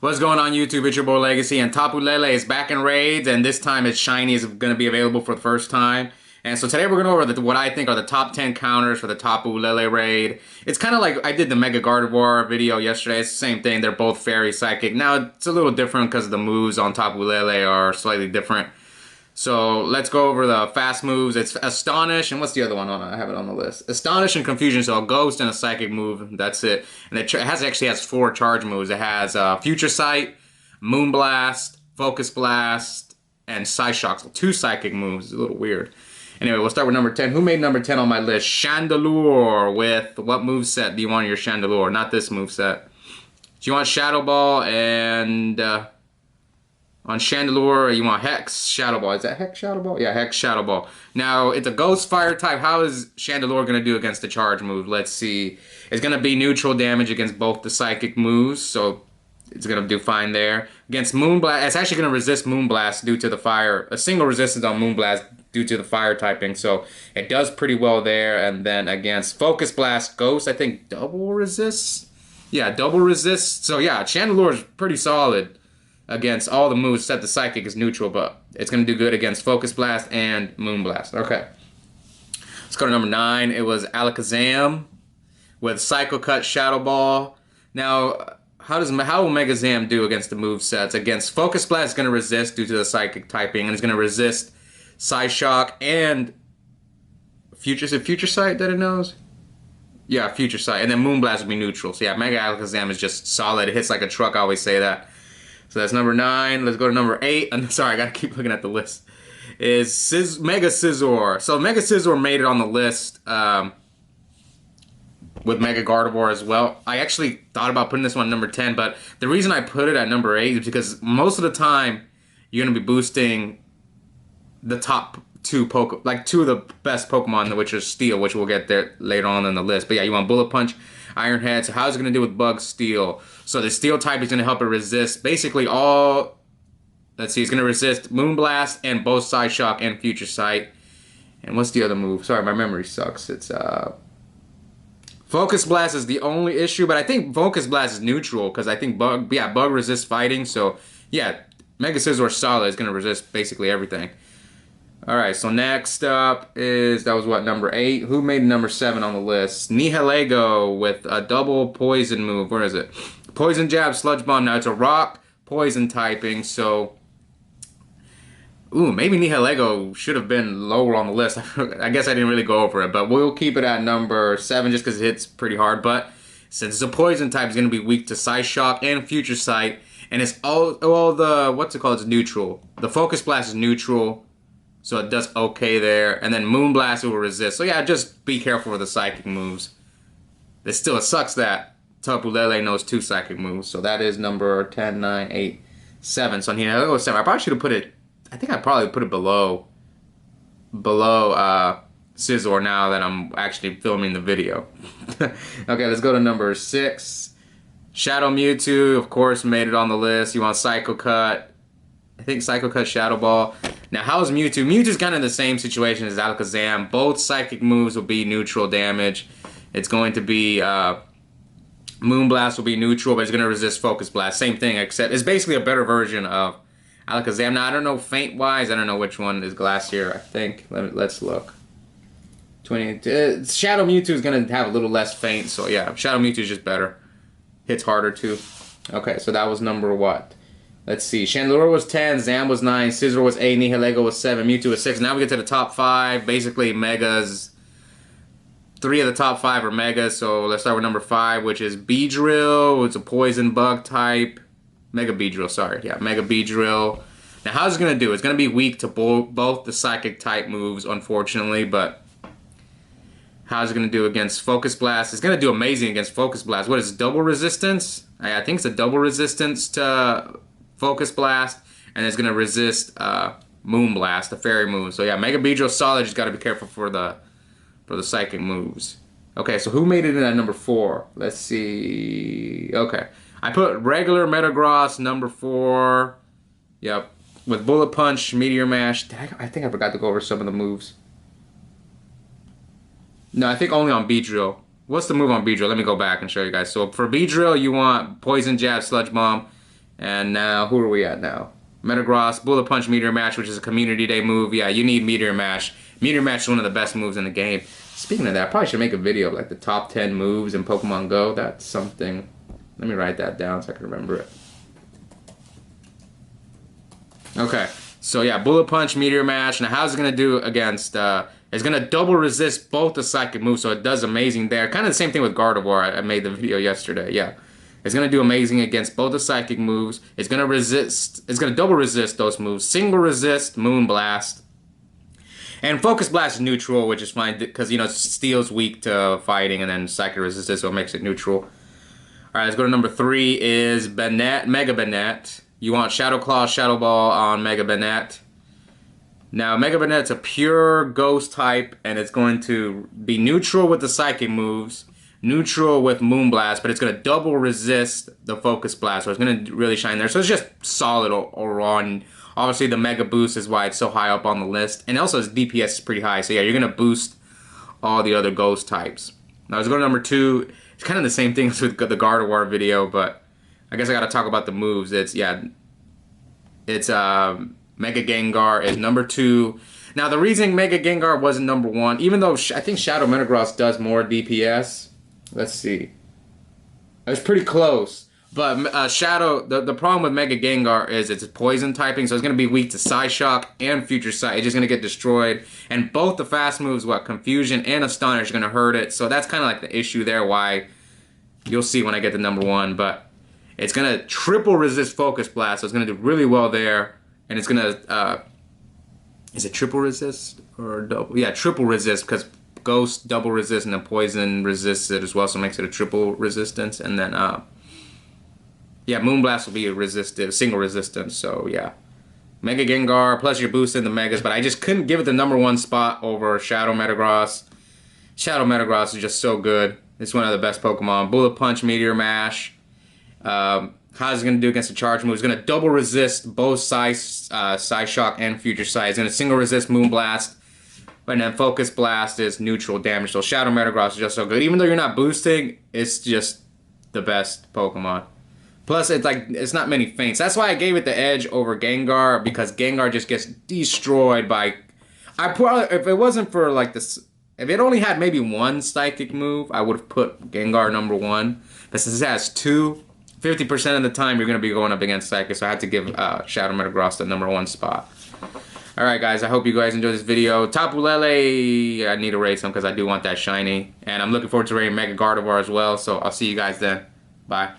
What's going on YouTube? It's your boy Legacy, and Tapu Lele is back in raids, and this time its shiny is going to be available for the first time. And so today we're going to go over what I think are the top 10 counters for the Tapu Lele raid. It's kind of like I did the Mega Gardevoir video yesterday. It's the same thing. They're both Fairy Psychic. Now it's a little different because the moves on Tapu Lele are slightly different. So let's go over the fast moves. It's Astonish, and what's the other one? I have it on the list. Astonish and Confusion, so a Ghost and a Psychic move. That's it. And it actually has 4 charge moves. It has Future Sight, Moonblast, Focus Blast, and Psyshock. So 2 Psychic moves. It's a little weird. Anyway, we'll start with number 10. Who made number 10 on my list? Chandelure with what moveset do you want in your Chandelure? Not this moveset. Do you want Shadow Ball and... on Chandelure, you want Hex Shadow Ball. Is that Hex Shadow Ball? Yeah, Hex Shadow Ball. Now, it's a Ghost Fire type. How is Chandelure going to do against the charge move? Let's see. It's going to be neutral damage against both the Psychic moves, so it's going to do fine there. Against Moonblast, it's actually going to resist Moonblast due to the fire. A single resistance on Moonblast due to the fire typing, so it does pretty well there. And then against Focus Blast, Ghost, I think double resists? Yeah, double resists. So yeah, Chandelure is pretty solid against all the moves except the Psychic is neutral, but it's going to do good against Focus Blast and Moonblast. Okay. Let's go to number 9. It was Alakazam with Psycho Cut Shadow Ball. Now, how will Mega Zam do against the move sets? Against Focus Blast, it's going to resist due to the Psychic typing, and it's going to resist Psyshock and Future Sight that it knows? Yeah, Future Sight. And then Moonblast will be neutral. So yeah, Mega Alakazam is just solid. It hits like a truck, I always say that. So that's number 9. Let's go to number 8. I'm sorry, I gotta keep looking at the list. Is Mega Scizor. So Mega Scizor made it on the list with Mega Gardevoir as well. I actually thought about putting this one at number 10, but the reason I put it at number 8 is because most of the time you're gonna be boosting the top 2 like 2 of the best Pokemon, which are Steel, which we'll get there later on in the list. But yeah, you want Bullet Punch, Iron Head. So how's it going to do with Bug Steel? So the Steel type is going to help it resist basically all... Let's see, it's going to resist Moonblast and both Psyshock and Future Sight. And what's the other move? Sorry, my memory sucks. It's Focus Blast is the only issue, but I think Focus Blast is neutral because I think Bug resists fighting. So yeah, Mega Scizor solid is going to resist basically everything. Alright, so next up is, that was what, number 8? Who made number 7 on the list? Nihilego with a double poison move. Where is it? Poison Jab, Sludge Bomb. Now it's a rock poison typing, so... Ooh, maybe Nihilego should have been lower on the list. I guess I didn't really go over it, but we'll keep it at number 7 just because it hits pretty hard. But since it's a poison type, it's going to be weak to Psyshock and Future Sight. And it's all the, what's it called? It's neutral. The Focus Blast is neutral. So it does okay there. And then Moonblast will resist. So yeah, just be careful with the Psychic moves. It sucks that Tapu Lele knows 2 Psychic moves. So that is number 10, 9, 8, 7. So here, I'll go 7. I probably should have put it... I think I probably put it below Scizor now that I'm actually filming the video. Okay, let's go to number 6. Shadow Mewtwo, of course, made it on the list. You want Psycho Cut. I think Psycho Cut Shadow Ball. Now, how is Mewtwo? Mewtwo's kind of in the same situation as Alakazam. Both Psychic moves will be neutral damage. It's going to be... Moonblast will be neutral, but it's going to resist Focus Blast. Same thing, except it's basically a better version of Alakazam. Now, I don't know Feint-wise. I don't know which one is Glacier, I think. Let's look. Shadow Mewtwo is going to have a little less Feint, so yeah. Shadow Mewtwo is just better. Hits harder, too. Okay, so that was number what? Let's see. Chandelure was 10, Zam was 9, Scizor was 8, Nihilego was 7, Mewtwo was 6. Now we get to the top 5. Basically, Megas. 3 of the top 5 are Megas. So let's start with number 5, which is Beedrill. It's a poison bug type. Mega Beedrill, sorry. Yeah, Mega Beedrill. Now, how's it going to do? It's going to be weak to both the Psychic type moves, unfortunately. But how's it going to do against Focus Blast? It's going to do amazing against Focus Blast. What is it, double resistance? I think it's a double resistance to... Focus Blast, and it's going to resist Moonblast, the fairy move. So yeah, Mega Beedrill solid. Just got to be careful for the Psychic moves. Okay, so who made it in at number 4? Let's see. Okay, I put regular Metagross number 4. Yep, with Bullet Punch, Meteor Mash. I think I forgot to go over some of the moves. No, I think only on Beedrill. What's the move on Beedrill? Let me go back and show you guys. So for Beedrill, you want Poison Jab, Sludge Bomb. And now, who are we at now? Metagross, Bullet Punch, Meteor Mash, which is a Community Day move. Yeah, you need Meteor Mash. Meteor Mash is one of the best moves in the game. Speaking of that, I probably should make a video of like the top 10 moves in Pokemon Go. That's something. Let me write that down so I can remember it. Okay, so yeah, Bullet Punch, Meteor Mash. Now, how's it going to do against... it's going to double resist both the Psychic moves, so it does amazing there. Kind of the same thing with Gardevoir. I made the video yesterday, yeah. It's going to do amazing against both the Psychic moves. It's going to resist... It's going to double resist those moves. Single resist, Moon Blast. And Focus Blast is neutral, which is fine, because, you know, Steel's weak to fighting, and then Psychic resistance, so it makes it neutral. Alright, let's go to number 3 is Banette, Mega Banette. You want Shadow Claw, Shadow Ball on Mega Banette. Now, Mega Banette's a pure Ghost type, and it's going to be neutral with the Psychic moves, neutral with Moonblast, but it's going to double resist the Focus Blast, so it's going to really shine there. So it's just solid overall, and obviously the Mega Boost is why it's so high up on the list, and also its DPS is pretty high, so yeah, you're going to boost all the other Ghost types. Now, let's go to number 2. It's kind of the same thing as with the Gardevoir video, but I guess I got to talk about the moves. It's Mega Gengar is number 2. Now, the reason Mega Gengar wasn't number 1, even though I think Shadow Metagross does more DPS. Let's see. It's pretty close. But Shadow, the problem with Mega Gengar is it's poison typing, so it's going to be weak to Psyshock and Future Sight. It's just going to get destroyed. And both the fast moves, Confusion and Astonish, are going to hurt it. So that's kind of like the issue there, why you'll see when I get to number 1. But it's going to triple resist Focus Blast, so it's going to do really well there. And it's going to, is it triple resist or double? Yeah, triple resist, because Ghost double resist and then Poison resists it as well, so it makes it a triple resistance. And then, yeah, Moonblast will be a resistive, single resistance, so yeah. Mega Gengar, plus you're boosting the Megas, but I just couldn't give it the number 1 spot over Shadow Metagross. Shadow Metagross is just so good. It's one of the best Pokemon. Bullet Punch, Meteor Mash. How's it going to do against the charge move? It's going to double resist both Psyshock and Future Sight. It's going to single resist Moonblast. And then Focus Blast is neutral damage. So Shadow Metagross is just so good. Even though you're not boosting, it's just the best Pokemon. Plus, it's not many feints. That's why I gave it the edge over Gengar, because Gengar just gets destroyed by... if it wasn't for like this... If it only had maybe 1 Psychic move, I would have put Gengar number 1. But since it has 2, 50% of the time you're going to be going up against Psychic, so I had to give Shadow Metagross the number 1 spot. Alright guys, I hope you guys enjoyed this video. Tapu Lele, I need to raise him because I do want that shiny. And I'm looking forward to raiding Mega Gardevoir as well, so I'll see you guys then. Bye.